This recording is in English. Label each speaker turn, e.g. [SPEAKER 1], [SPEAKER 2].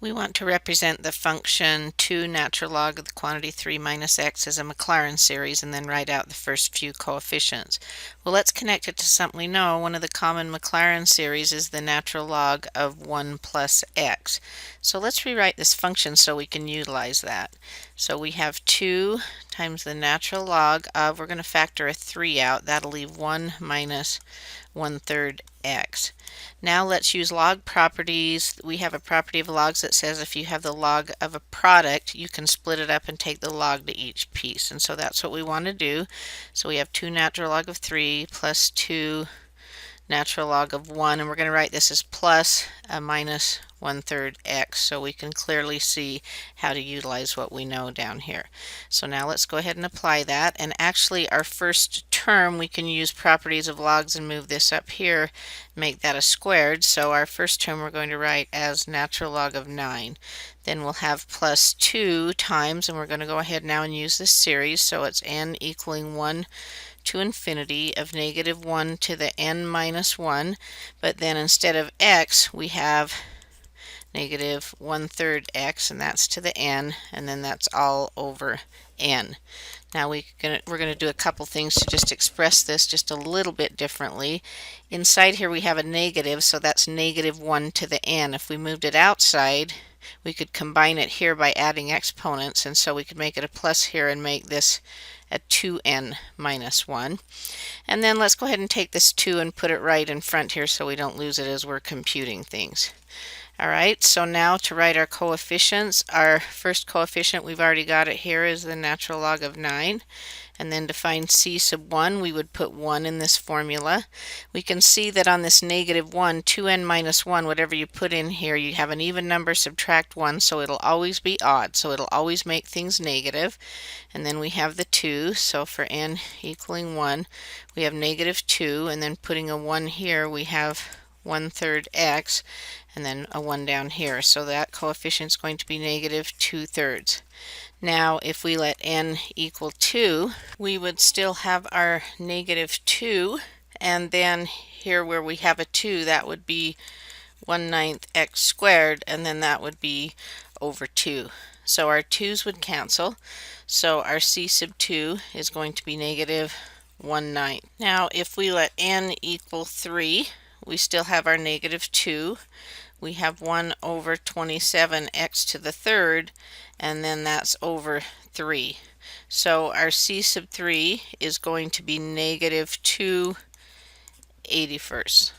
[SPEAKER 1] We want to represent the function 2 natural log of the quantity 3 minus x as a Maclaurin series and then write out the first few coefficients. Well, let's connect it to something we know. One of the common Maclaurin series is the natural log of 1 plus x. So let's rewrite this function so we can utilize that. So we have 2 times the natural log of, we're going to factor a 3 out. That'll leave 1 minus 1/3 x. Now let's use log properties. We have a property of logs that says if you have the log of a product, you can split it up and take the log to each piece. And so that's what we want to do. So we have 2 natural log of 3 plus 2 natural log of 1, and we're going to write this as plus a minus 1/3 x, so we can clearly see how to utilize what we know down here. So now let's go ahead and apply that, and actually our first term we can use properties of logs and move this up here, make that a squared. So our first term we're going to write as natural log of 9. Then we'll have plus 2 times, and we're going to go ahead now and use this series, so it's n equaling 1 to infinity of negative 1 to the n minus 1, but then instead of x we have negative 1/3 x, and that's to the n, and then that's all over n. Now we're going to do a couple things to just express this just a little bit differently. Inside here we have a negative, so that's negative 1 to the n. If we moved it outside, we could combine it here by adding exponents, and so we could make it a plus here and make this a 2n minus 1. And then let's go ahead and take this 2 and put it right in front here so we don't lose it as we're computing things. Alright, so now to write our coefficients, our first coefficient, we've already got it here, is the natural log of 9. And then to find c sub 1, we would put 1 in this formula. We can see that on this negative 1, 2n minus 1, whatever you put in here, you have an even number, subtract 1, so it'll always be odd, so it'll always make things negative. And then we have the 2, so for n equaling 1, we have negative 2, and then putting a 1 here, we have 1/3 x, and then a 1 down here, so that coefficient is going to be negative 2/3. Now if we let n equal 2, we would still have our negative 2, and then here where we have a 2, that would be 1/9 x squared, and then that would be over 2. So our 2's would cancel, so our c sub 2 is going to be negative 1/9. Now if we let n equal 3, we still have our negative 2. We have 1 over 27 x to the third, and then that's over 3. So our c sub 3 is going to be negative 2/81.